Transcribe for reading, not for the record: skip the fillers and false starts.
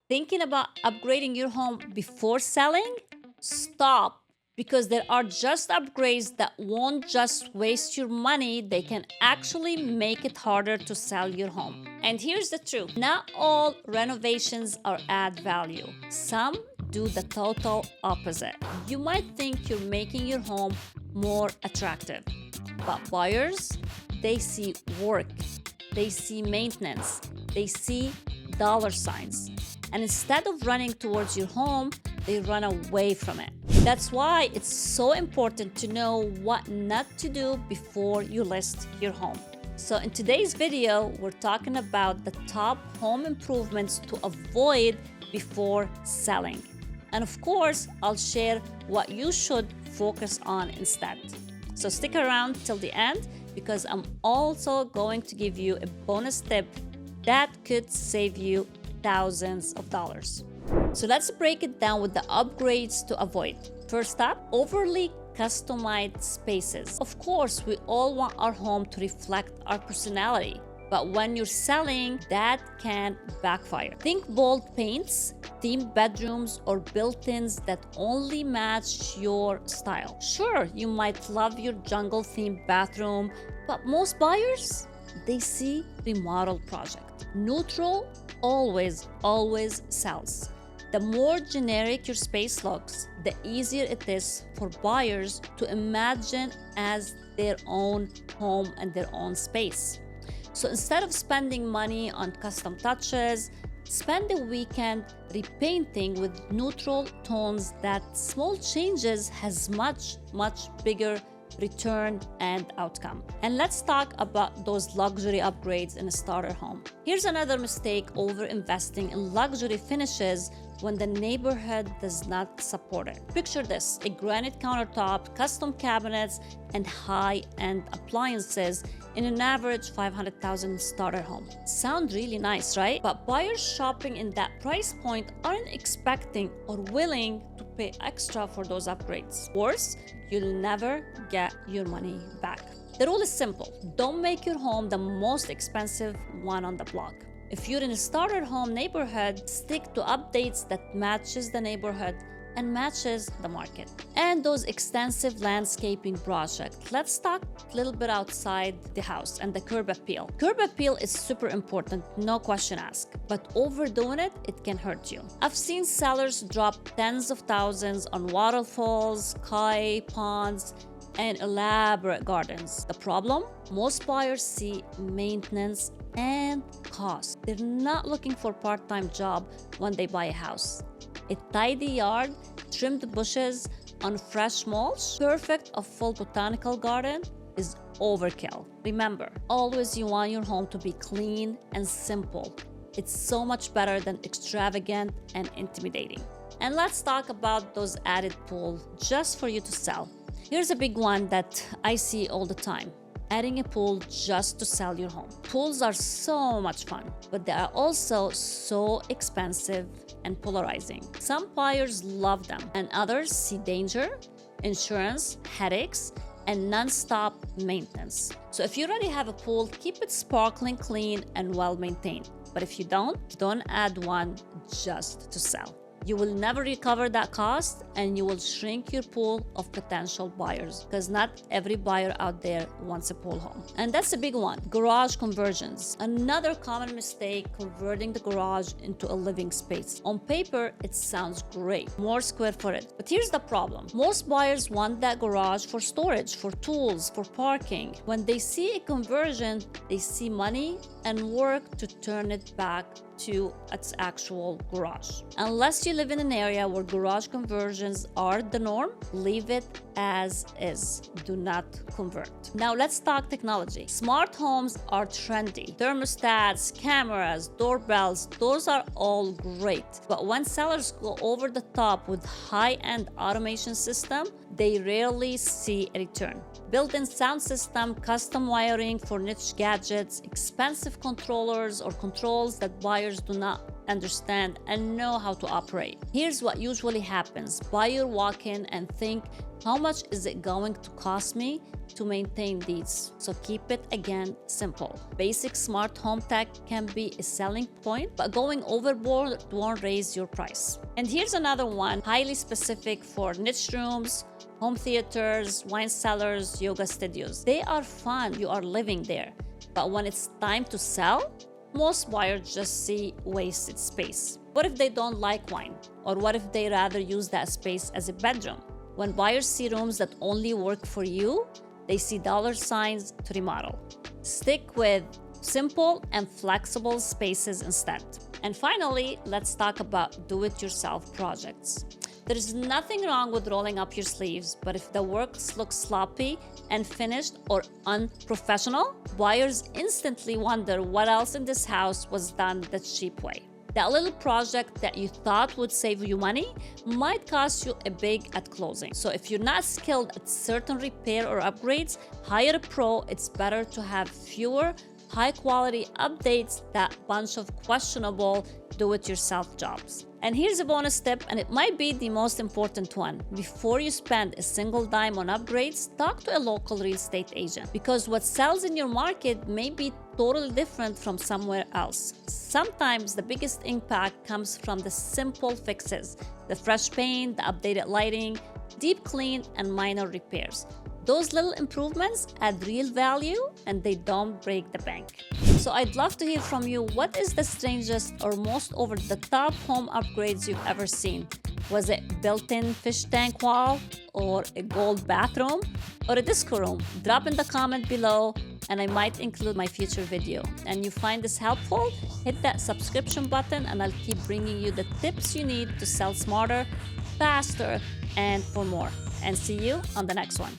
Thinking about upgrading your home before selling? Stop, because there are just upgrades that won't just waste your money, they can actually make it harder to sell your home. And here's the truth, not all renovations are add value. Some do the total opposite. You might think you're making your home more attractive, but buyers, they see work, they see maintenance, they see dollar signs. And instead of running towards your home, they run away from it. That's why it's so important to know what not to do before you list your home. So in today's video, we're talking about the top home improvements to avoid before selling. And of course, I'll share what you should focus on instead. So stick around till the end, because I'm also going to give you a bonus tip that could save you thousands of dollars. So let's break it down with the upgrades to avoid. First up, overly customized spaces. Of course, we all want our home to reflect our personality, but when you're selling, that can backfire. Think bold paints, themed bedrooms, or built-ins that only match your style. Sure, you might love your jungle-themed bathroom, but most buyers, they see remodel project. Neutral always sells. The more generic your space looks, the easier it is for buyers to imagine as their own home and their own space. So instead of spending money on custom touches, spend a weekend repainting with neutral tones. That small changes has much bigger return and outcome. And let's talk about those luxury upgrades in a starter home. Here's another mistake: over investing in luxury finishes when the neighborhood does not support it. Picture this: a granite countertop, custom cabinets, and high-end appliances in an average $500,000 starter home. Sound really nice, right? But buyers shopping in that price point aren't expecting or willing to pay extra for those upgrades. Worse, you'll never get your money back. The rule is simple: don't make your home the most expensive one on the block. If you're in a starter home neighborhood, stick to updates that matches the neighborhood and matches the market. And those extensive landscaping projects. Let's talk a little bit outside the house and the curb appeal. Curb appeal is super important, no question asked, but overdoing it, it can hurt you. I've seen sellers drop tens of thousands on waterfalls, koi ponds, and elaborate gardens. The problem? Most buyers see maintenance and cost. They're not looking for a part-time job when they buy a house. A tidy yard, trimmed bushes on fresh mulch, perfect a full botanical garden, is overkill. Remember, always you want your home to be clean and simple. It's so much better than extravagant and intimidating. And let's talk about those added pools just for you to sell. Here's a big one that I see all the time: adding a pool just to sell your home. Pools are so much fun, but they are also so expensive and polarizing. Some buyers love them, and others see danger, insurance, headaches, and non-stop maintenance. So if you already have a pool, keep it sparkling clean and well maintained. But if you don't add one just to sell. You will never recover that cost, and you will shrink your pool of potential buyers, because not every buyer out there wants a pool home. And that's a big one: garage conversions. Another common mistake: converting the garage into a living space. On paper, it sounds great, more square footage. But here's the problem: most buyers want that garage for storage, for tools, for parking. When they see a conversion, they see money and work to turn it back to its actual garage. Unless you live in an area where garage conversions are the norm, leave it as is. Do not convert. Now let's talk technology. Smart homes are trendy. Thermostats, cameras, doorbells, those are all great. But when sellers go over the top with high-end automation system, they rarely see a return. Built-in sound system, custom wiring for niche gadgets, expensive controllers or controls that buyers do not understand, and know how to operate. Here's what usually happens. Buyer walk in and think, how much is it going to cost me to maintain these? So keep it, again, simple. Basic smart home tech can be a selling point, but going overboard won't raise your price. And here's another one, highly specific for niche rooms, home theaters, wine cellars, yoga studios. They are fun, you are living there. But when it's time to sell, most buyers just see wasted space. What if they don't like wine? Or what if they rather use that space as a bedroom? When buyers see rooms that only work for you, they see dollar signs to remodel. Stick with simple and flexible spaces instead. And finally, let's talk about do-it-yourself projects. There's nothing wrong with rolling up your sleeves, but if the work looks sloppy and finished or unprofessional, buyers instantly wonder what else in this house was done the cheap way. That little project that you thought would save you money might cost you a big at closing. So if you're not skilled at certain repair or upgrades, hire a pro. It's better to have fewer high-quality updates than a bunch of questionable do-it-yourself jobs. And here's a bonus tip, and it might be the most important one. Before you spend a single dime on upgrades, talk to a local real estate agent, because what sells in your market may be totally different from somewhere else. Sometimes the biggest impact comes from the simple fixes, the fresh paint, the updated lighting, deep clean, and minor repairs. Those little improvements add real value and they don't break the bank. So I'd love to hear from you. What is the strangest or most over-the-top home upgrades you've ever seen? Was it built-in fish tank wall, or a gold bathroom, or a disco room? Drop in the comment below and I might include my future video. And you find this helpful? Hit that subscription button and I'll keep bringing you the tips you need to sell smarter, faster, and for more. And see you on the next one.